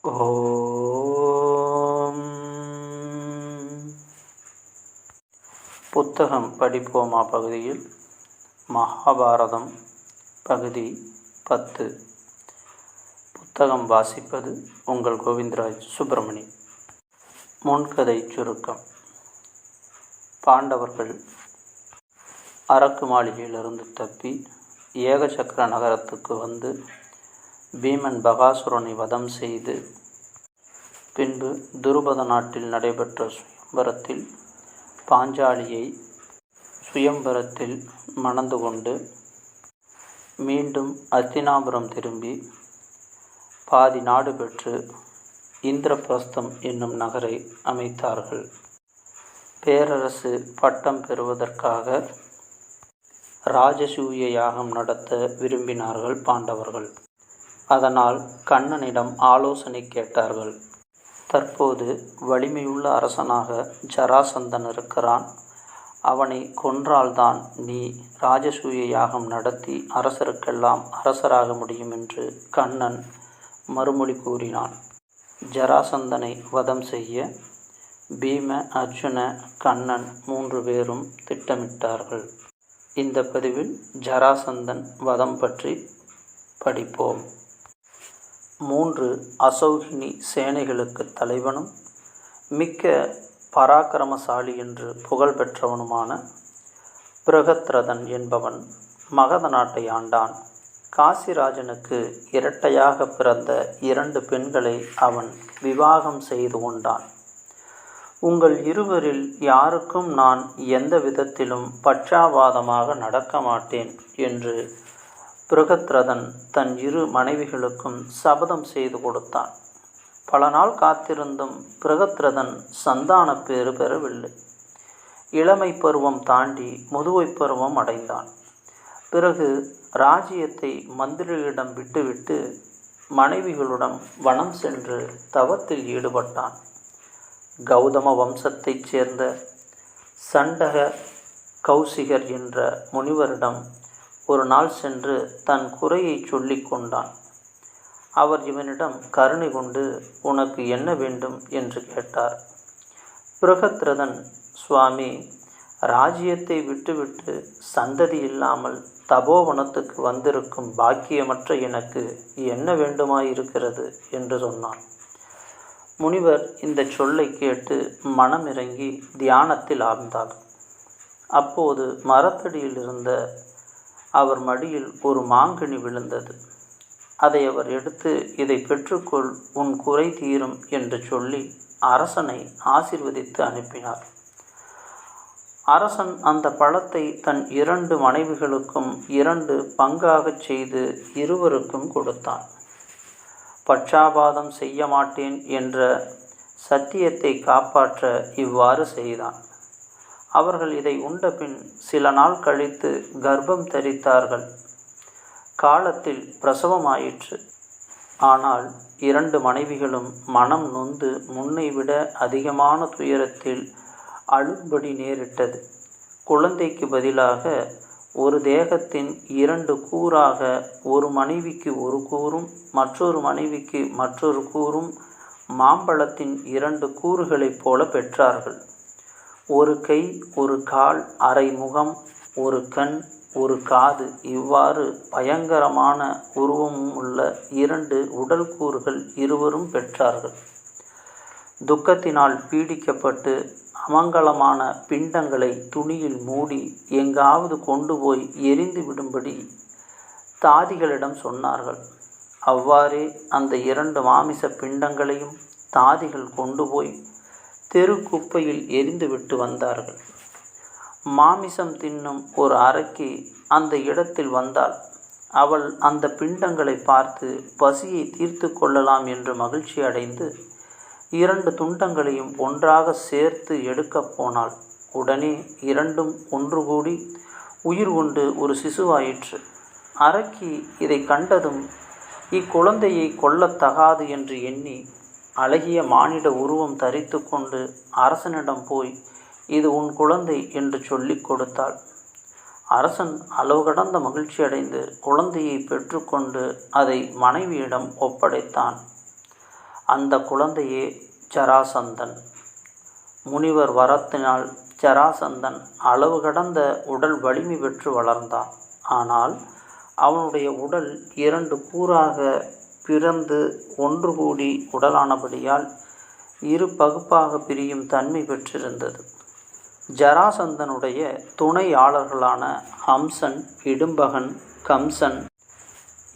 ஓம். புத்தகம் படிப்போமா பகுதியில் மகாபாரதம் பகுதி 10. புத்தகம் வாசிப்பது உங்கள் கோவிந்தராஜ் சுப்பிரமணி. முன்கதை சுருக்கம். பாண்டவர்கள் அரக்கு மாளிகையிலிருந்து தப்பி ஏகசக்கர நகரத்துக்கு வந்து பீமன் பகாசுரனை வதம் செய்து பின்பு துருபத நாட்டில் நடைபெற்ற சுயம்பரத்தில் பாஞ்சாலியை சுயம்பரத்தில் மணந்து கொண்டு மீண்டும் அத்தினாபுரம் திரும்பி பாதி நாடு பெற்று இந்திரபிரஸ்தம் என்னும் நகரை அமைத்தார்கள். பேரரசு பட்டம் பெறுவதற்காக ராஜசூய யாகம் நடத்த விரும்பினார்கள் பாண்டவர்கள். அதனால் கண்ணனிடம் ஆலோசனை கேட்டார்கள். தற்போது வலிமையுள்ள அரசனாக ஜராசந்தன் இருக்கிறான். அவனை கொன்றால்தான் நீ ராஜசூய யாகம் நடத்தி அரசருக்கெல்லாம் அரசராக முடியும் என்று கண்ணன் மறுமொழி கூறினான். ஜராசந்தனை வதம் செய்ய பீம, அர்ஜுன, கண்ணன் 3 பேரும் திட்டமிட்டார்கள். இந்த பதிவில் ஜராசந்தன் வதம் பற்றி படிப்போம். 3 அசௌகினி சேனைகளுக்கு தலைவனும் மிக்க பராக்கிரமசாலி என்று புகழ் பெற்றவனுமான பிரகத்ரதன் என்பவன் மகத நாட்டை ஆண்டான். காசிராஜனுக்கு இரட்டையாக பிறந்த 2 பெண்களை அவன் விவாகம் செய்து கொண்டான். உங்கள் இருவரில் யாருக்கும் நான் எந்த விதத்திலும் பட்சாபாதமாக நடக்க மாட்டேன் என்று பிரகத்ரதன் தன் 2 மனைவிகளுக்கும் சபதம் செய்து கொடுத்தான். பல நாள் காத்திருந்தும் பிரகத்ரதன் சந்தான பேறு பெறவில்லை. இளமை பருவம் தாண்டி முதுவை பருவம் அடைந்தான். பிறகு ராஜ்யத்தை மந்திரிகளிடம் விட்டுவிட்டு மனைவிகளுடன் வனம் சென்று தவத்தில் ஈடுபட்டான். கௌதம வம்சத்தைச் சேர்ந்த சண்டக கௌசிகர் என்ற முனிவரிடம் ஒரு நாள் சென்று தன் குறையை சொல்லி கொண்டான். அவர் இவனிடம் கருணை கொண்டு உனக்கு என்ன வேண்டும் என்று கேட்டார். பிரகத்ரதன், சுவாமி, ராஜ்யத்தை விட்டுவிட்டு சந்ததி இல்லாமல் தபோவனத்துக்கு வந்திருக்கும் பாக்கியமற்ற எனக்கு என்ன வேண்டுமாயிருக்கிறது என்று சொன்னான். முனிவர் இந்த சொல்லை கேட்டு மனமிறங்கி தியானத்தில் ஆழ்ந்தார். அப்போது மரத்தடியில் இருந்த அவர் மடியில் ஒரு மாங்கனி விழுந்தது. அதை அவர் எடுத்து, இதை பெற்றுக்கொள், உன் குறை தீரும் என்று சொல்லி அரசனை ஆசீர்வதித்து அனுப்பினார். அரசன் அந்த பழத்தை தன் 2 மனைவிகளுக்கும் 2 பங்காகச் செய்து இருவருக்கும் கொடுத்தான். பட்சாபாதம் செய்ய மாட்டேன் என்ற சத்தியத்தை காப்பாற்ற இவ்வாறு செய்தான். அவர்கள் இதை உண்டபின் சில நாள் கழித்து கர்ப்பம் தரித்தார்கள். காலத்தில் பிரசவமாயிற்று. ஆனால் 2 மனைவிகளும் மனம் நொந்து முன்னை விட அதிகமான துயரத்தில் அழும்படி நேரிட்டது. குழந்தைக்கு பதிலாக ஒரு தேகத்தின் 2 கூறாக ஒரு மனைவிக்கு ஒரு கூறும் மற்றொரு மனைவிக்கு மற்றொரு கூறும் மாம்பழத்தின் 2 கூறுகளைப் போல பெற்றார்கள். ஒரு கை, ஒரு கால், அரை முகம், ஒரு கண், ஒரு காது, இவ்வாறு பயங்கரமான உருவமும் உள்ள 2 உடல் கூறுகள் இருவரும் பெற்றார்கள். துக்கத்தினால் பீடிக்கப்பட்டு அமங்கலமான பிண்டங்களை துணியில் மூடி எங்காவது கொண்டு போய் எரிந்து விடும்படி தாதிகளிடம் சொன்னார்கள். அவ்வாறே அந்த 2 மாமிச பிண்டங்களையும் தாதிகள் கொண்டு போய் தெரு குப்பையில் எரிந்துவிட்டு வந்தார்கள். மாமிசம் தின்னும் ஒரு அரக்கி அந்த இடத்தில் வந்தாள். அவள் அந்த பிண்டங்களை பார்த்து பசியை தீர்த்து கொள்ளலாம் என்று மகிழ்ச்சி அடைந்து 2 துண்டங்களையும் ஒன்றாக சேர்த்து எடுக்கப் போனாள். உடனே 2ம் ஒன்று கூடி உயிர் கொண்டு ஒரு சிசுவாயிற்று. அரக்கி இதை கண்டதும் இக்குழந்தையை கொல்லத்தகாது என்று எண்ணி அழகிய மானிட உருவம் தரித்து கொண்டு அரசனிடம் போய் இது உன் குழந்தை என்று சொல்லிக் கொடுத்தாள். அரசன் அளவு கடந்த மகிழ்ச்சி அடைந்து குழந்தையை பெற்றுக்கொண்டு அதை மனைவியிடம் ஒப்படைத்தான். அந்த குழந்தையே ஜராசந்தன். முனிவர் வரத்தினால் ஜராசந்தன் அளவு கடந்த உடல் வலிமை பெற்று வளர்ந்தான். ஆனால் அவனுடைய உடல் 2 கூறாக பிறந்து ஒன்று கூடி உடலானபடியால் 2 பகுப்பாக பிரியும் தன்மை பெற்றிருந்தது. ஜராசந்தனுடைய துணையாளர்களான ஹம்சன், இடும்பகன், கம்சன்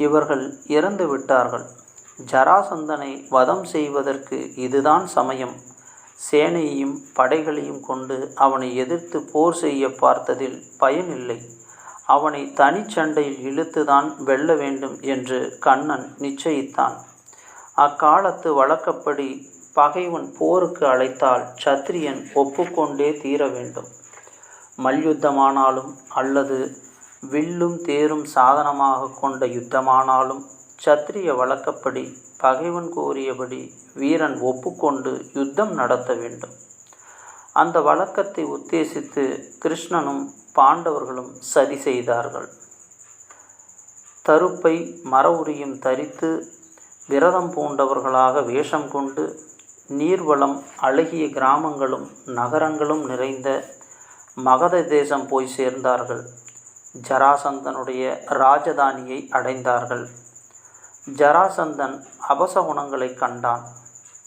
இவர்கள் இறந்து விட்டார்கள். ஜராசந்தனை வதம் செய்வதற்கு இதுதான் சமயம். சேனையையும் படைகளையும் கொண்டு அவனை எதிர்த்து போர் செய்ய பார்த்ததில் பயனில்லை. அவனை தனிச்சண்டையில் இழுத்துதான் வெல்ல வேண்டும் என்று கண்ணன் நிச்சயித்தான். அக்காலத்து வழக்கப்படி பகைவன் போருக்கு அழைத்தால் சத்திரியன் ஒப்புக்கொண்டே தீர வேண்டும். மல்யுத்தமானாலும் அல்லது வில்லும் தேரும் சாதனமாக கொண்ட யுத்தமானாலும் சத்திரிய வழக்கப்படி பகைவன் கோரியபடி வீரன் ஒப்புக்கொண்டு யுத்தம் நடத்த வேண்டும். அந்த வழக்கத்தை உத்தேசித்து கிருஷ்ணனும் பாண்டவர்களும் சதி செய்தார்கள். தருப்பை மர உரியும் தரித்து விரதம் பூண்டவர்களாக வேஷம் கொண்டு நீர்வளம் அழகிய கிராமங்களும் நகரங்களும் நிறைந்த மகத தேசம் போய் சேர்ந்தார்கள். ஜராசந்தனுடைய ராஜதானியை அடைந்தார்கள். ஜராசந்தன் அபசகுணங்களை கண்டான்.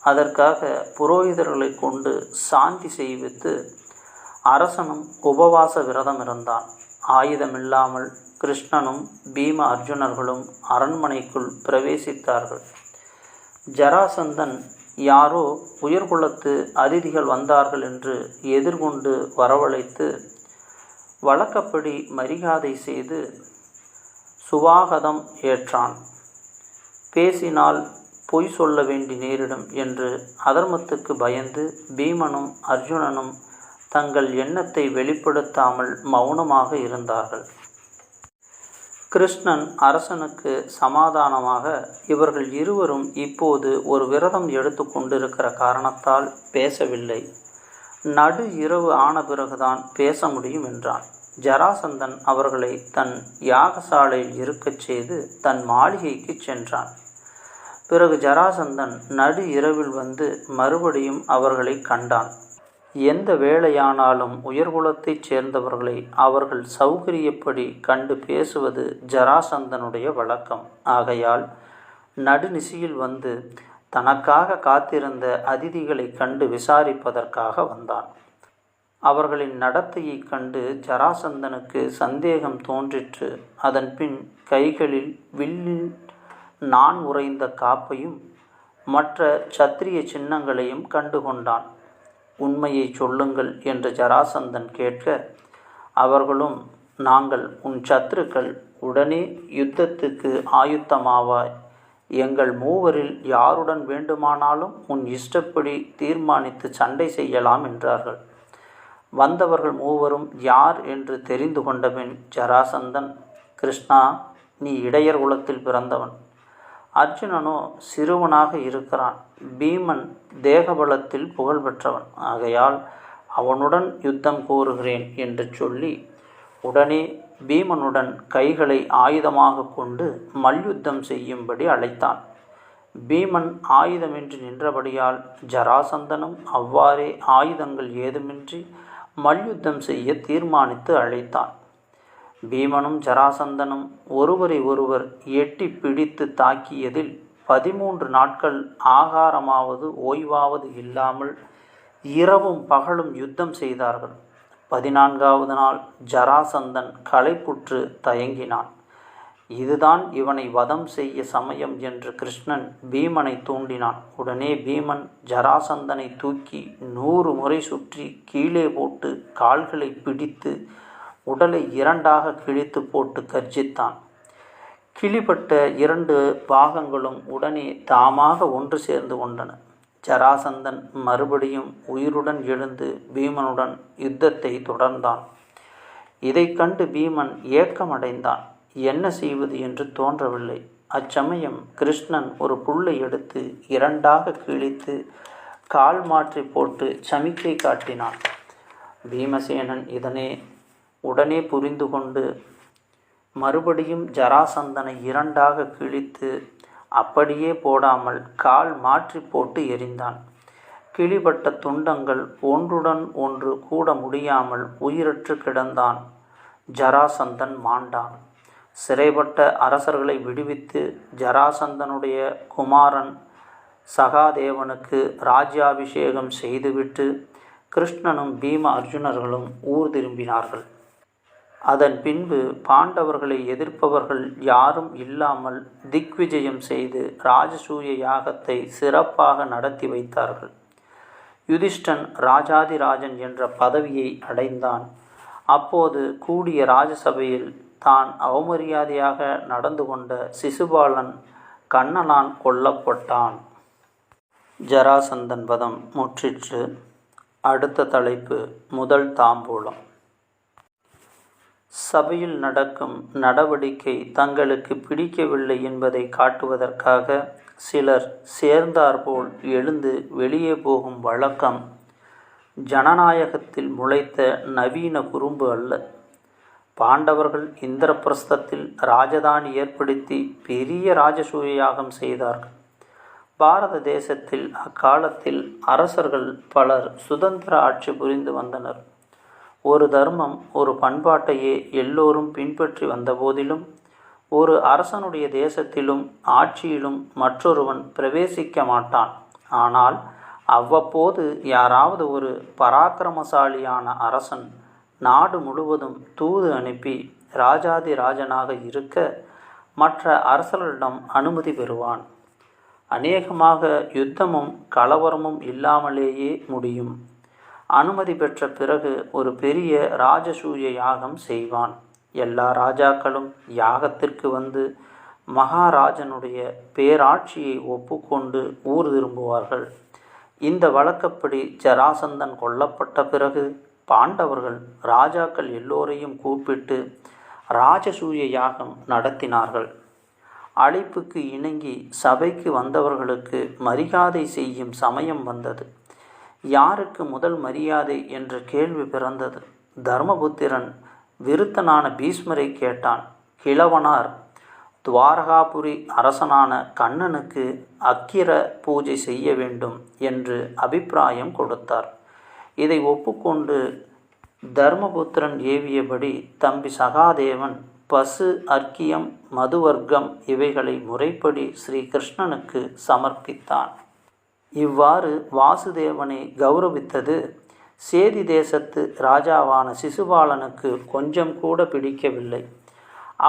அதற்காக புரோகிதர்களை கொண்டு சாந்தி செய்வித்து அரசனும் உபவாச விரதம் இருந்தான். ஆயுதமில்லாமல் கிருஷ்ணனும் பீம அர்ஜுனர்களும் அரண்மனைக்குள் பிரவேசித்தார்கள். ஜராசந்தன் யாரோ உயர்குலத்து அதிதிகள் வந்தார்கள் என்று எதிர்கொண்டு வரவழைத்து வழக்கப்படி மரியாதை செய்து சுவாகதம் ஏற்றான். பேசினால் பொய் சொல்ல வேண்டி நேரிடும் என்று அதர்மத்துக்கு பயந்து பீமனும் அர்ஜுனனும் தங்கள் எண்ணத்தை வெளிப்படுத்தாமல் மௌனமாக இருந்தார்கள். கிருஷ்ணன் அரசனுக்கு சமாதானமாக, இவர்கள் இருவரும் இப்போது ஒரு விரதம் எடுத்து கொண்டிருக்கிற காரணத்தால் பேசவில்லை. நடு இரவு ஆன பிறகுதான் பேச முடியும் என்றான். ஜராசந்தன் அவர்களை தன் யாகசாலையில் இருக்கச் செய்து தன் மாளிகைக்கு சென்றான். பிறகு ஜராசந்தன் நடு இரவில் வந்து மறுபடியும் அவர்களை கண்டான். எந்த வேளையானாலும் உயர்குலத்தைச் சேர்ந்தவர்களை அவர்கள் சௌகரியப்படி கண்டு பேசுவது ஜராசந்தனுடைய வழக்கம். ஆகையால் நடுநிசியில் வந்து தனக்காக காத்திருந்த அதிதிகளை கண்டு விசாரிப்பதற்காக வந்தான். அவர்களின் நடத்தையைக் கண்டு ஜராசந்தனுக்கு சந்தேகம் தோன்றிற்று. அதன் பின் கைகளில் வில்லில் நான் உறைந்த காப்பையும் மற்ற சத்திரிய சின்னங்களையும் கண்டுகொண்டான். உண்மையை சொல்லுங்கள் என்று ஜராசந்தன் கேட்க, அவர்களும், நாங்கள் உன் சத்துருக்கள், உடனே யுத்தத்துக்கு ஆயுத்தமாவாய். எங்கள் மூவரில் யாருடன் வேண்டுமானாலும் உன் இஷ்டப்படி தீர்மானித்து சண்டை செய்யலாம் என்றார்கள். வந்தவர்கள் மூவரும் யார் என்று தெரிந்து கொண்டபின் ஜராசந்தன், கிருஷ்ணா, நீ இடையர் குலத்தில் பிறந்தவன். அர்ஜுனனோ சிறுவனாக இருக்கிறான். பீமன் தேகபலத்தில் புகழ் பெற்றவன். ஆகையால் அவனுடன் யுத்தம் கோருகிறேன் என்று சொல்லி உடனே பீமனுடன் கைகளை ஆயுதமாக கொண்டு மல்யுத்தம் செய்யும்படி அழைத்தான். பீமன் ஆயுதமின்றி நின்றபடியால் ஜராசந்தனும் அவ்வாறே ஆயுதங்கள் ஏதுமின்றி மல்யுத்தம் செய்ய தீர்மானித்து அழைத்தான். பீமனும் ஜராசந்தனும் ஒருவரை ஒருவர் எட்டி பிடித்து தாக்கியதில் 13 நாட்கள் ஆகாரமாவது ஓய்வாவது இல்லாமல் இரவும் பகலும் யுத்தம் செய்தார்கள். 14வது நாள் ஜராசந்தன் களைப்புற்று தயங்கினான். இதுதான் இவனை வதம் செய்ய சமயம் என்று கிருஷ்ணன் பீமனை தூண்டினான். உடனே பீமன் ஜராசந்தனை தூக்கி 100 முறை சுற்றி கீழே போட்டு கால்களை பிடித்து உடலை 2ஆக கிழித்து போட்டு கர்ஜித்தான். கிழிப்பட்ட 2 பாகங்களும் உடனே தாமாக ஒன்று சேர்ந்து கொண்டன. ஜராசந்தன் மறுபடியும் உயிருடன் எழுந்து பீமனுடன் யுத்தத்தை தொடர்ந்தான். இதை கண்டு பீமன் ஏக்கமடைந்தான். என்ன செய்வது என்று தோன்றவில்லை. அச்சமயம் கிருஷ்ணன் ஒரு புல்லை எடுத்து 2ஆக கிழித்து கால் மாற்றி போட்டு சமிக்கை காட்டினான். பீமசேனன் இதனை உடனே புரிந்து கொண்டு மறுபடியும் ஜராசந்தனை 2ஆக கிழித்து அப்படியே போடாமல் கால் மாற்றி போட்டு எறிந்தான். கிழிபட்ட துண்டங்கள் ஒன்றுடன் ஒன்று கூட முடியாமல் உயிரற்று கிடந்தான். ஜராசந்தன் மாண்டான். சிறைப்பட்ட அரசர்களை விடுவித்து ஜராசந்தனுடைய குமாரன் சகாதேவனுக்கு ராஜ்யாபிஷேகம் செய்துவிட்டு கிருஷ்ணனும் பீம அர்ஜுனர்களும் ஊர் திரும்பினார்கள். அதன் பின்பு பாண்டவர்களை எதிர்ப்பவர்கள் யாரும் இல்லாமல் திக்விஜயம் செய்து ராஜசூய யாகத்தை சிறப்பாக நடத்தி வைத்தார்கள். யுதிஷ்டன் ராஜாதிராஜன் என்ற பதவியை அடைந்தான். அப்போது கூடிய ராஜசபையில் தான் அவமரியாதையாக நடந்து கொண்ட சிசுபாலன் கண்ணனால் கொல்லப்பட்டான். ஜராசந்தன் வதம் முற்றிற்று. அடுத்த தலைப்பு முதல் தாம்பூலம். சபையில் நடக்கும் நடவடிக்கை தங்களுக்கு பிடிக்கவில்லை என்பதை காட்டுவதற்காக சிலர் சேர்ந்தாற்போல் எழுந்து வெளியே போகும் வழக்கம் ஜனநாயகத்தில் முளைத்த நவீன குறும்பு அல்ல. பாண்டவர்கள் இந்திரபிரஸ்தத்தில் ராஜதானி ஏற்படுத்தி பெரிய ராஜசூய யாகம் செய்தார்கள். பாரத தேசத்தில் அக்காலத்தில் அரசர்கள் பலர் சுதந்திர ஆட்சி புரிந்து வந்தனர். ஒரு தர்மம், ஒரு பண்பாட்டையே எல்லோரும் பின்பற்றி வந்தபோதிலும் ஒரு அரசனுடைய தேசத்திலும் ஆட்சியிலும் மற்றொருவன் பிரவேசிக்க மாட்டான். ஆனால் அவ்வப்போது யாராவது ஒரு பராக்கிரமசாலியான அரசன் நாடு முழுவதும் தூது அனுப்பி ராஜாதி ராஜனாக இருக்க மற்ற அரசர்களிடம் அனுமதி பெறுவான். அநேகமாக யுத்தமும் கலவரமும் இல்லாமலேயே முடியும். அனுமதி பெற்ற பிறகு ஒரு பெரிய ராஜசூய யாகம் செய்வான். எல்லா ராஜாக்களும் யாகத்திற்கு வந்து மகாராஜனுடைய பேராட்சியை ஒப்புக்கொண்டு ஊர் திரும்புவார்கள். இந்த வழக்கப்படி ஜராசந்தன் கொல்லப்பட்ட பிறகு பாண்டவர்கள் ராஜாக்கள் எல்லோரையும் கூப்பிட்டு ராஜசூய யாகம் நடத்தினார்கள். அழைப்புக்கு இணங்கி சபைக்கு வந்தவர்களுக்கு மரியாதை செய்யும் சமயம் வந்தது. யாருக்கு முதல் மரியாதை என்ற கேள்வி பிறந்தது. தர்மபுத்திரன் விருத்தனான பீஷ்மரை கேட்டான். கிழவனார் துவாரகாபுரி அரசனான கண்ணனுக்கு அக்கிர பூஜை செய்ய வேண்டும் என்று அபிப்பிராயம் கொடுத்தார். இதை ஒப்புக்கொண்டு தர்மபுத்திரன் ஏவியபடி தம்பி சகாதேவன் பசு, அர்க்கியம், மதுவர்க்கம் இவைகளை முறைப்படி ஸ்ரீ கிருஷ்ணனுக்கு சமர்ப்பித்தான். இவ்வாறு வாசுதேவனை கௌரவித்தது சேதி தேசத்து ராஜாவான சிசுபாலனுக்கு கொஞ்சம் கூட பிடிக்கவில்லை.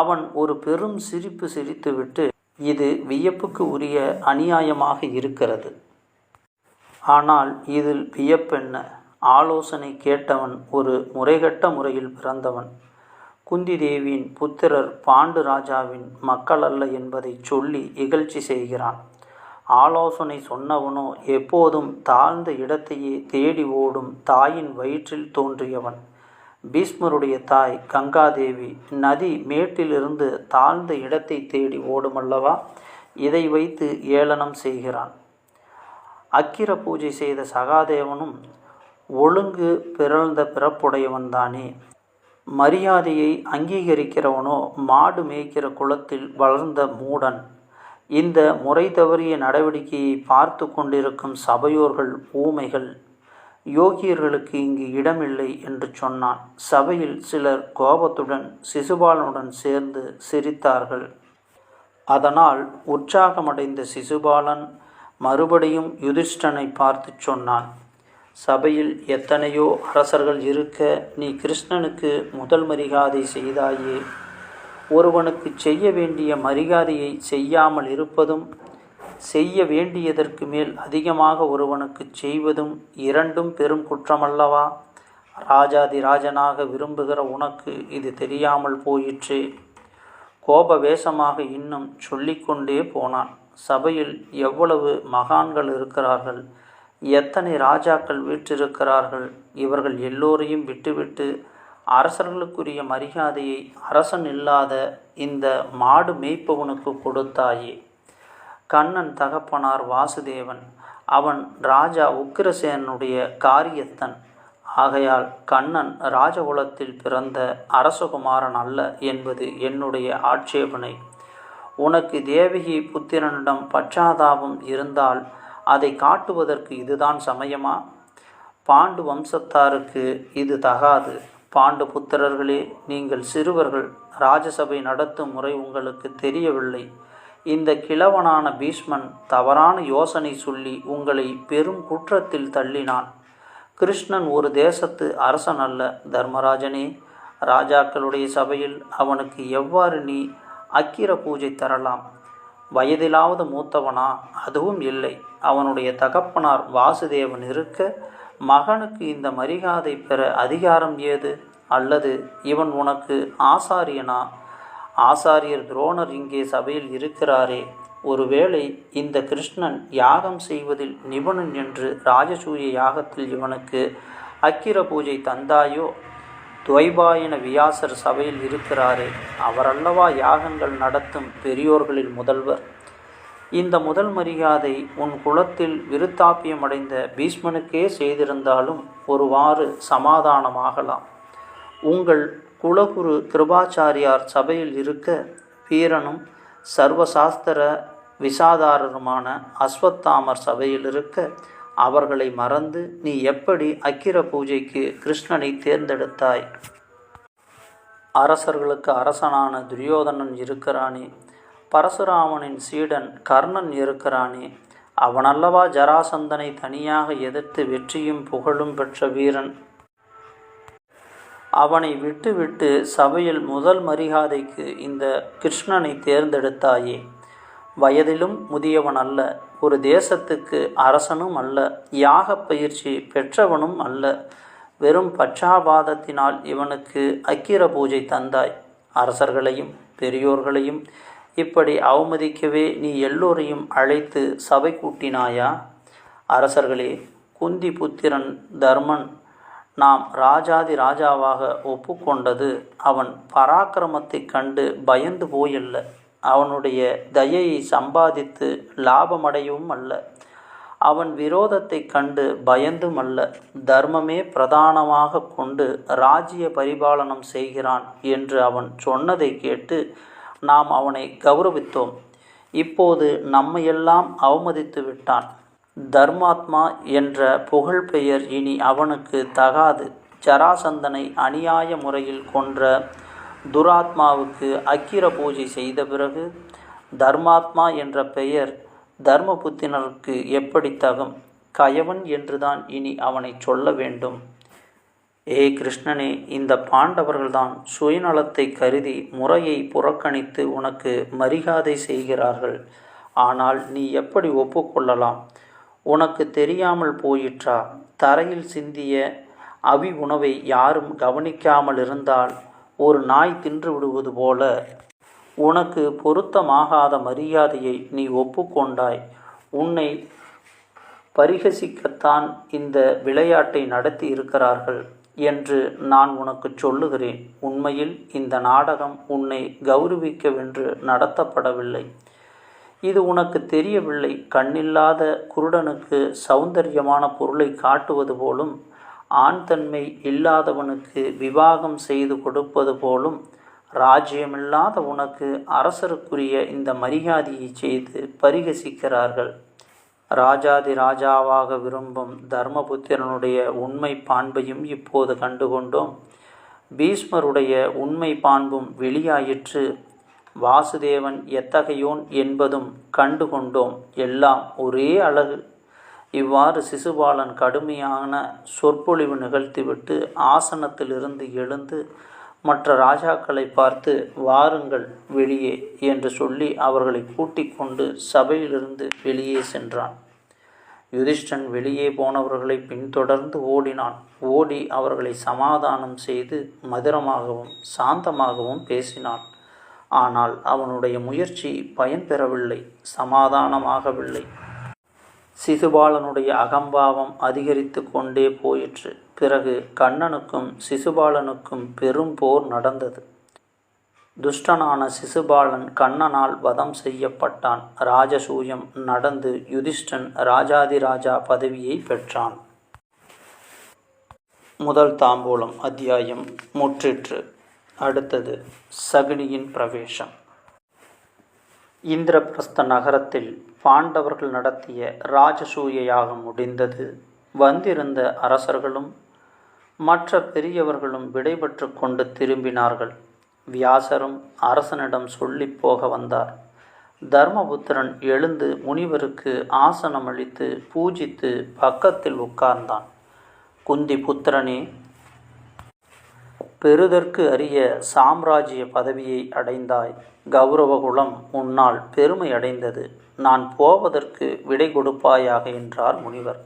அவன் ஒரு பெரும் சிரிப்பு சிரித்துவிட்டு, இது வியப்புக்கு உரிய அநியாயமாக இருக்கிறது. ஆனால் இதில் வியப்பென்ன? ஆலோசனை கேட்டவன் ஒரு முறைகட்ட முறையில் பிறந்தவன். குந்தி தேவியின் புத்திரர் பாண்டு ராஜாவின் மக்கள் அல்ல என்பதை சொல்லி இகழ்ச்சி செய்கிறான். ஆலோசனை சொன்னவனோ எப்போதும் தாழ்ந்த இடத்தையே தேடி ஓடும் தாயின் வயிற்றில் தோன்றியவன். பீஷ்மருடைய தாய் கங்காதேவி நதி மேட்டிலிருந்து தாழ்ந்த இடத்தை தேடி ஓடுமல்லவா? இதை வைத்து ஏளனம் செய்கிறான். அக்கிர பூஜை செய்த சகாதேவனும் ஒழுங்கு பிறழ்ந்த பிறப்புடையவன்தானே. மரியாதையை அங்கீகரிக்கிறவனோ மாடு மேய்க்கிற குளத்தில் வளர்ந்த மூடன். இந்த முறை தவறிய நடவடிக்கையை பார்த்து கொண்டிருக்கும் சபையோர்கள் ஊமைகள். யோகியர்களுக்கு இங்கு இடமில்லை என்று சொன்னான். சபையில் சிலர் கோபத்துடன் சிசுபாலனுடன் சேர்ந்து சிரித்தார்கள். அதனால் உற்சாகமடைந்த சிசுபாலன் மறுபடியும் யுதிஷ்டனை பார்த்து சொன்னான். சபையில் எத்தனையோ அரசர்கள் இருக்க நீ கிருஷ்ணனுக்கு முதல் மரியாதை செய்தாயே. ஒருவனுக்கு செய்ய வேண்டிய மரியாதையை செய்யாமல் இருப்பதும் செய்ய வேண்டியதற்கு மேல் அதிகமாக ஒருவனுக்கு செய்வதும் இரண்டும் பெரும் குற்றமல்லவா? ராஜாதி ராஜனாக விரும்புகிற உனக்கு இது தெரியாமல் போயிற்றே. கோபவேசமாக இன்னும் சொல்லிக்கொண்டே போனான். சபையில் எவ்வளவு மகான்கள் இருக்கிறார்கள், எத்தனை ராஜாக்கள் வீற்றிருக்கிறார்கள். இவர்கள் எல்லோரையும் விட்டுவிட்டு அரசர்களுக்குரிய மரியாதையை அரசன் இல்லாத இந்த மாடு மேய்ப்பவனுக்கு கொடுத்தாயே. கண்ணன் தகப்பனார் வாசுதேவன். அவன் ராஜா உக்கிரசேனுடைய காரியத்தன். ஆகையால் கண்ணன் ராஜகுலத்தில் பிறந்த அரசகுமாரன் அல்ல என்பது என்னுடைய ஆட்சேபனை. உனக்கு தேவகி புத்திரனிடம் பச்சாதாபம் இருந்தால் அதை காட்டுவதற்கு இதுதான் சமயமா? பாண்டு வம்சத்தாருக்கு இது தகாது. பாண்டு புத்திரர்களே, நீங்கள் சிறுவர்கள். ராஜசபை நடத்தும் முறை உங்களுக்கு தெரியவில்லை. இந்த கிழவனான பீஷ்மன் தவறான யோசனை சொல்லி உங்களை பெரும் குற்றத்தில் தள்ளினான். கிருஷ்ணன் ஒரு தேசத்து அரசன் அல்ல. தர்மராஜனே, ராஜாக்களுடைய சபையில் அவனுக்கு எவ்வாறு நீ அக்கிர பூஜை தரலாம்? வயதிலாவது மூத்தவனா? அதுவும் இல்லை. அவனுடைய தகப்பனார் வாசுதேவன் இருக்க மகனுக்கு இந்த மரியாதை பெற அதிகாரம் ஏது? அல்லது இவன் உனக்கு ஆசாரியனா? ஆசாரியர் துரோணர் இங்கே சபையில் இருக்கிறாரே. ஒருவேளை இந்த கிருஷ்ணன் யாகம் செய்வதில் நிபுணன் என்று ராஜசூய யாகத்தில் இவனுக்கு அக்கிர பூஜை தந்தாயோ? துவைபாயன வியாசர் சபையில் இருக்கிறாரே, அவரல்லவா யாகங்கள் நடத்தும் பெரியோர்களில் முதல்வர். இந்த முதல் மரியாதை உன் குலத்தில் விருத்தாப்பியமடைந்த பீஷ்மனுக்கே செய்திருந்தாலும் ஒருவாறு சமாதானமாகலாம். உங்கள் குலகுரு கிருபாச்சாரியார் சபையில் இருக்க வீரனும் சர்வசாஸ்திர விசாதாரருமான அஸ்வத்தாமர் சபையில் இருக்க அவர்களை மறந்து நீ எப்படி அக்கிர பூஜைக்கு கிருஷ்ணனை தேர்ந்தெடுத்தாய்? அரசர்களுக்கு அரசனான துரியோதனன் இருக்கிறானே, பரசுராமனின் சீடன் கர்ணன் இருக்கிறானே, அவனல்லவா ஜராசந்தனை தனியாக எதிர்த்து வெற்றியும் புகழும் பெற்ற வீரன். அவனை விட்டுவிட்டு சபையில் முதல் மரியாதைக்கு இந்த கிருஷ்ணனை தேர்ந்தெடுத்தாயே. வயதிலும் முதியவன் அல்ல, ஒரு தேசத்துக்கு அரசனும் அல்ல, யாக பயிற்சி பெற்றவனும் அல்ல. வெறும் பச்சாபாதத்தினால் இவனுக்கு அக்கிர பூஜை தந்தாய். அரசர்களையும் பெரியோர்களையும் இப்படி அவமதிக்கவே நீ எல்லோரையும் அழைத்து சபை கூட்டினாயா? அரசர்களே, குந்தி புத்திரன் தர்மன் நாம் ராஜாதி ராஜாவாக ஒப்புக்கொண்டது அவன் பராக்கிரமத்தை கண்டு பயந்து போயல்ல, அவனுடைய தயையை சம்பாதித்து லாபமடையவும் அல்ல. அவன் விரோதத்தை கண்டு பயந்தும் அல்ல. தர்மமே பிரதானமாக கொண்டு ராஜ்ய பரிபாலனம் செய்கிறான் என்று அவன் சொன்னதை கேட்டு நாம் அவனை கௌரவித்தோம். இப்போது நம்மையெல்லாம் அவமதித்து விட்டான். தர்மாத்மா என்ற புகழ் பெயர் இனி அவனுக்கு தகாது. ஜராசந்தனை அநியாய முறையில் கொன்ற துராத்மாவுக்கு அக்கிர பூஜை செய்த பிறகு தர்மாத்மா என்ற பெயர் தர்மபுத்தினருக்கு எப்படி தகும்? கயவன் என்றுதான் இனி அவனை சொல்ல வேண்டும். ஏ கிருஷ்ணனே, இந்த பாண்டவர்கள்தான் சுயநலத்தை கருதி முறையை புறக்கணித்து உனக்கு மரியாதை செய்கிறார்கள். ஆனால் நீ எப்படி ஒப்புக்கொள்ளலாம்? உனக்கு தெரியாமல் போயிற்றா? தரையில் சிந்திய அவி உணவை யாரும் கவனிக்காமல் இருந்தால் ஒரு நாய் தின்று விடுவது போல உனக்கு பொருத்தமாகாத மரியாதையை நீ ஒப்புக்கொண்டாய். உன்னை பரிகசிக்கத்தான் இந்த விளையாட்டை நடத்தி இருக்கிறார்கள் என்று நான் உனக்கு சொல்லுகிறேன். உண்மையில் இந்த நாடகம் உன்னை கௌரவிக்கவென்று நடத்தப்படவில்லை. இது உனக்கு தெரியவில்லை. கண்ணில்லாத குருடனுக்கு சௌந்தரியமான பொருளை காட்டுவது போலும், ஆண் தன்மை இல்லாதவனுக்கு விவாகம் செய்து கொடுப்பது போலும், ராஜ்யமில்லாத உனக்கு அரசருக்குரிய இந்த மரியாதையை செய்து பரிகசிக்கிறார்கள். ராஜாதி ராஜாவாக விரும்பும் தர்மபுத்திரனுடைய உண்மை பான்பையும் இப்போது கண்டுகொண்டோம். பீஷ்மருடைய உண்மை பான்பும் வெளியாயிற்று. வாசுதேவன் எத்தகையோன் என்பதும் கண்டுகொண்டோம். எல்லாம் ஒரே அழகு. இவ்வாறு சிசுபாலன் கடுமையான சொற்பொழிவு நிகழ்த்திவிட்டு ஆசனத்திலிருந்து எழுந்து மற்ற ராஜாக்களை பார்த்து, வாருங்கள் வெளியே என்று சொல்லி அவர்களை கூட்டிக் கொண்டு சபையிலிருந்து வெளியே சென்றான். யுதிஷ்டன் வெளியே போனவர்களை பின்தொடர்ந்து ஓடினான். ஓடி அவர்களை சமாதானம் செய்து மதுரமாகவும் சாந்தமாகவும் பேசினான். ஆனால் அவனுடைய முயற்சி பயன் பெறவில்லை, சமாதானமாகவில்லை. சிசுபாலனுடைய அகம்பாவம் அதிகரித்து கொண்டே போயிற்று. பிறகு கண்ணனுக்கும் சிசுபாலனுக்கும் பெரும் போர் நடந்தது. துஷ்டனான சிசுபாலன் கண்ணனால் வதம் செய்யப்பட்டான். ராஜசூயம் நடந்து யுதிஷ்டன் ராஜாதிராஜா பதவியை பெற்றான். முதல் தாம்பூலம் அத்தியாயம் முற்றிற்று. அடுத்தது சகுனியின் பிரவேசம். இந்திரபிரஸ்த நகரத்தில் பாண்டவர்கள் நடத்திய ராஜசூய யாகம் முடிந்தது. வந்திருந்த அரசர்களும் மற்ற பெரியவர்களும் விடைபெற்று கொண்டு திரும்பினார்கள். வியாசரும் அரசனிடம் சொல்லி போக வந்தார். தர்மபுத்திரன் எழுந்து முனிவருக்கு ஆசனம் அளித்து பூஜித்து பக்கத்தில் உட்கார்ந்தான். குந்தி புத்திரனே, பெறுதற்கு அரிய சாம்ராஜ்ய பதவியை அடைந்தாய். கௌரவகுலம் உன்னால் பெருமை அடைந்தது. நான் போவதற்கு விடை கொடுப்பாயாக என்றார் முனிவர்.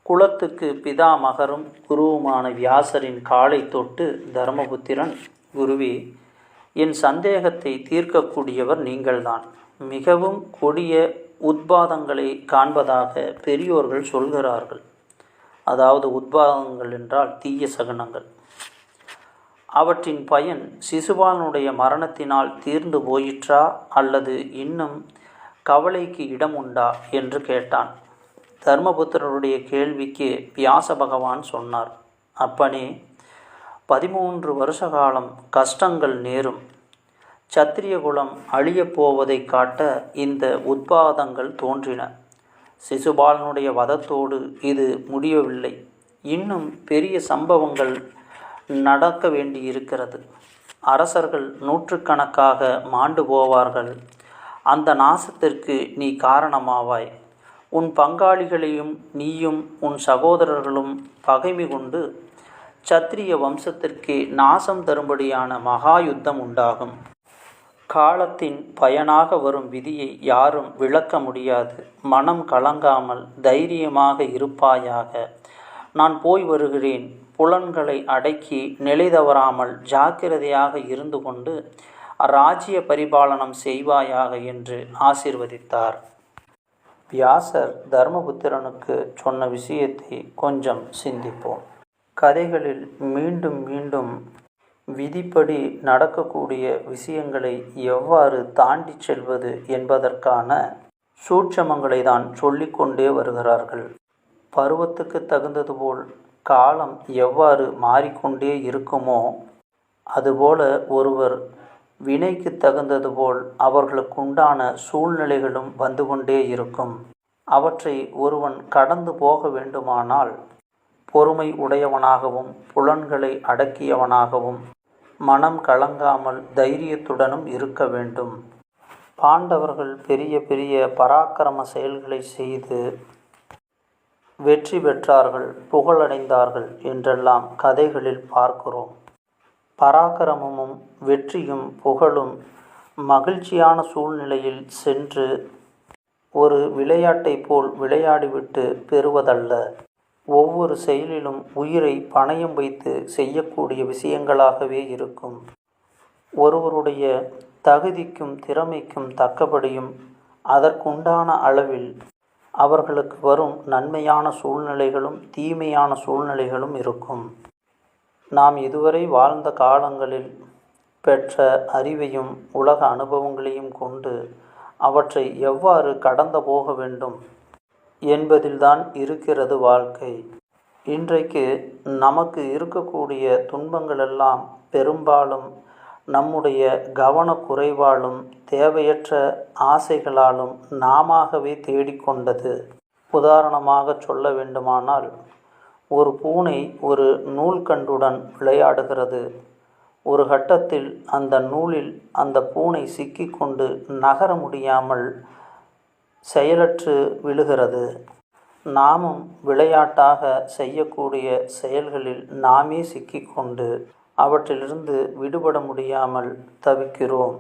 குலத்துக்கு பிதாமகரும் குருவுமான வியாசரின் காலை தொட்டு தர்மபுத்திரன், குருவே, என் சந்தேகத்தை தீர்க்கக்கூடியவர் நீங்கள்தான். மிகவும் கொடிய உத்பாதங்களை காண்பதாக பெரியோர்கள் சொல்கிறார்கள். அதாவது உத்பாதங்கள் என்றால் தீய சகுனங்கள். அவற்றின் பயன் சிசுபாலனுடைய மரணத்தினால் தீர்ந்து போயிற்றா அல்லது இன்னும் கவலைக்கு இடம் உண்டா என்று கேட்டான். தர்மபுத்திரருடைய கேள்விக்கு வியாச பகவான் சொன்னார், அப்பனே, 13 வருஷ காலம் கஷ்டங்கள் நேரும். சத்திரிய குலம் அழியப் போவதை காட்ட இந்த உத்பாதங்கள் தோன்றின. சிசுபாலனுடைய வதத்தோடு இது முடியவில்லை. இன்னும் பெரிய சம்பவங்கள் நடக்க வேண்டியிருக்கிறது. அரசர்கள் நூற்றுக்கணக்காக மாண்டு போவார்கள். அந்த நாசத்திற்கு நீ காரணமாவாய். உன் பங்காளிகளையும் நீயும் உன் சகோதரர்களும் பகைமை கொண்டு சத்திரிய வம்சத்திற்கு நாசம் தரும்படியான மகா யுத்தம் உண்டாகும். காலத்தின் பயனாக வரும் விதியை யாரும் விளக்க முடியாது. மனம் கலங்காமல் தைரியமாக இருப்பாயாக. நான் போய் வருகிறேன். புலன்களை அடக்கி நிலை தவறாமல் ஜாக்கிரதையாக இருந்து கொண்டு ராஜ்ய பரிபாலனம் செய்வாயாக என்று ஆசீர்வதித்தார். வியாசர் தர்மபுத்திரனுக்கு சொன்ன விஷயத்தை கொஞ்சம் சிந்திப்போம். கதைகளில் மீண்டும் மீண்டும் விதிப்படி நடக்கக்கூடிய விஷயங்களை எவ்வாறு தாண்டி செல்வது என்பதற்கான சூட்சமங்களை தான் சொல்லிக்கொண்டே வருகிறார்கள். பருவத்துக்கு தகுந்தது போல் காலம் எவ்வாறு மாறிக்கொண்டே இருக்குமோ அதுபோல ஒருவர் வினைக்கு தகுந்தது போல் அவர்களுக்குண்டான சூழ்நிலைகளும் வந்து கொண்டே இருக்கும். அவற்றை ஒருவன் கடந்து போக வேண்டுமானால் பொறுமை உடையவனாகவும் புலன்களை அடக்கியவனாகவும் மனம் கலங்காமல் தைரியத்துடனும் இருக்க வேண்டும். பாண்டவர்கள் பெரிய பெரிய பராக்கிரம செயல்களை செய்து வெற்றி பெற்றார்கள், புகழடைந்தார்கள் என்றெல்லாம் கதைகளில் பார்க்கிறோம். பராக்கிரமமும் வெற்றியும் புகழும் மகிழ்ச்சியான சூழ்நிலையில் சென்று ஒரு விளையாட்டை போல் விளையாடிவிட்டு பெறுவதல்ல. ஒவ்வொரு செயலிலும் உயிரை பணயம் வைத்து செய்யக்கூடிய விஷயங்களாகவே இருக்கும். ஒருவருடைய தகுதிக்கும் திறமைக்கும் தக்கபடியும் அதற்குண்டான அளவில் அவர்களுக்கு வரும் நன்மையான சூழ்நிலைகளும் தீமையான சூழ்நிலைகளும் இருக்கும். நாம் இதுவரை வாழ்ந்த காலங்களில் பெற்ற அறிவையும் உலக அனுபவங்களையும் கொண்டு அவற்றை எவ்வாறு கடந்து போக வேண்டும் என்பதில்தான் இருக்கிறது வாழ்க்கை. இன்றைக்கு நமக்கு இருக்கக்கூடிய துன்பங்களெல்லாம் பெரும்பாலும் நம்முடைய கவனக்குறைவாலும் தேவையற்ற ஆசைகளாலும் நாமாகவே தேடிக்கொண்டது. உதாரணமாக சொல்ல வேண்டுமானால், ஒரு பூனை ஒரு நூல்கண்டுடன் விளையாடுகிறது. ஒரு கட்டத்தில் அந்த நூலில் அந்த பூனை சிக்கிக்கொண்டு நகர முடியாமல் செயலற்று விழுகிறது. நாமும் விளையாட்டாக செய்யக்கூடிய செயல்களில் நாமே சிக்கிக்கொண்டு அவற்றிலிருந்து விடுபட முடியாமல் தவிக்கிறோம்.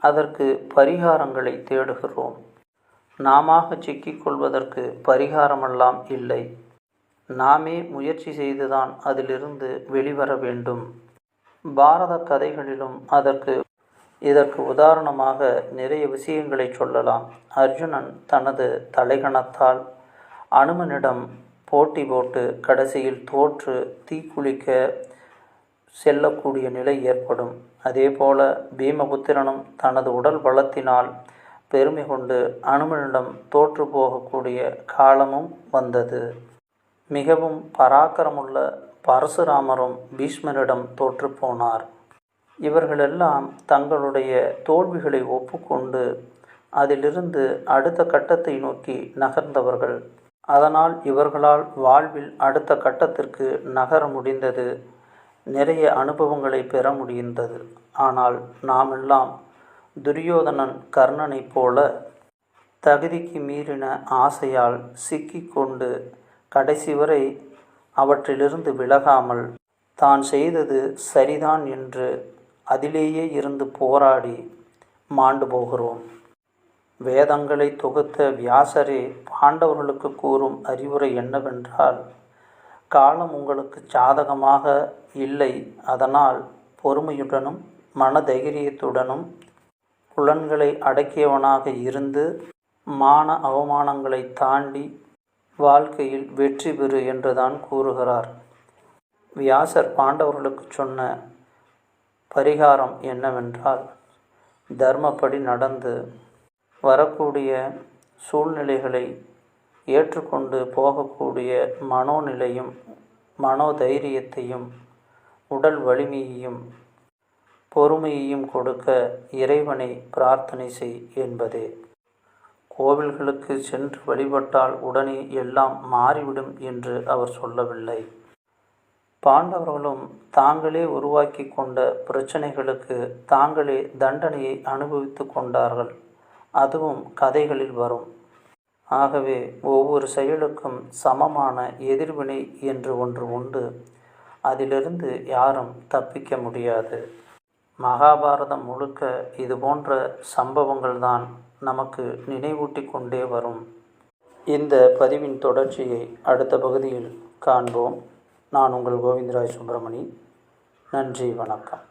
அதற்கு பரிகாரங்களை தேடுகிறோம். நாமாக சிக்கிக்கொள்வதற்கு பரிகாரமெல்லாம் இல்லை. நாமே முயற்சி செய்துதான் அதிலிருந்து வெளிவர வேண்டும். பாரத கதைகளிலும் இதற்கு உதாரணமாக நிறைய விஷயங்களை சொல்லலாம். அர்ஜுனன் தனது தலைகணத்தால் அனுமனிடம் போட்டி போட்டு கடைசியில் தோற்று தீக்குளிக்க செல்லக்கூடிய நிலை ஏற்படும். அதேபோல பீமபுத்திரனும் தனது உடல் பலத்தினால் பெருமை கொண்டு அனுமனிடம் தோற்று போகக்கூடிய காலமும் வந்தது. மிகவும் பராக்கிரமுள்ள பரசுராமரும் பீஷ்மரிடம் தோற்றுப்போனார். இவர்களெல்லாம் தங்களுடைய தோல்விகளை ஒப்புக்கொண்டு அதிலிருந்து அடுத்த கட்டத்தை நோக்கி நகர்ந்தவர்கள். அதனால் இவர்களால் வாழ்வில் அடுத்த கட்டத்திற்கு நகர முடிந்தது, நிறைய அனுபவங்களை பெற முடிந்தது. ஆனால் நாமெல்லாம் துரியோதனன் கர்ணனைப் போல தகுதிக்கு மீறின ஆசையால் சிக்கிக்கொண்டு கடைசி வரை அவற்றிலிருந்து விலகாமல் தான் செய்தது சரிதான் என்று அதிலேயே இருந்து போராடி மாண்டு போகிறோம். வேதங்களை தொகுத்த வியாசரே பாண்டவர்களுக்கு கூறும் அறிவுரை என்னவென்றால், காலம் உங்களுக்கு சாதகமாக இல்லை, அதனால் பொறுமையுடனும் மனதைரியத்துடனும் புலன்களை அடக்கியவனாக இருந்து மான அவமானங்களை தாண்டி வாழ்க்கையில் வெற்றி பெறு என்றுதான் கூறுகிறார். வியாசர் பாண்டவர்களுக்கு சொன்ன பரிகாரம் என்னவென்றால், தர்மப்படி நடந்து வரக்கூடிய சூழ்நிலைகளை ஏற்றுக்கொண்டு போகக்கூடிய மனோநிலையும் மனோதைரியத்தையும் உடல் வலிமையையும் பொறுமையையும் கொடுக்க இறைவனை பிரார்த்தனை செய் என்பதே. கோவில்களுக்கு சென்று வழிபட்டால் உடனே எல்லாம் மாறிவிடும் என்று அவர் சொல்லவில்லை. பாண்டவர்களும் தாங்களே உருவாக்கி கொண்ட பிரச்சனைகளுக்கு தாங்களே தண்டனையை அனுபவித்து கொண்டார்கள். அதுவும் கதைகளில் வரும். ஆகவே ஒவ்வொரு செயலுக்கும் சமமான எதிர்வினை என்று ஒன்று உண்டு. அதிலிருந்து யாரும் தப்பிக்க முடியாது. மகாபாரதம் முழுக்க இது போன்ற சம்பவங்கள்தான் நமக்கு நினைவூட்டி கொண்டே வரும். இந்த பதிவின் தொடர்ச்சியை அடுத்த பகுதியில் காண்போம். நான் உங்கள் கோவிந்தராஜ் சுப்பிரமணி. நன்றி, வணக்கம்.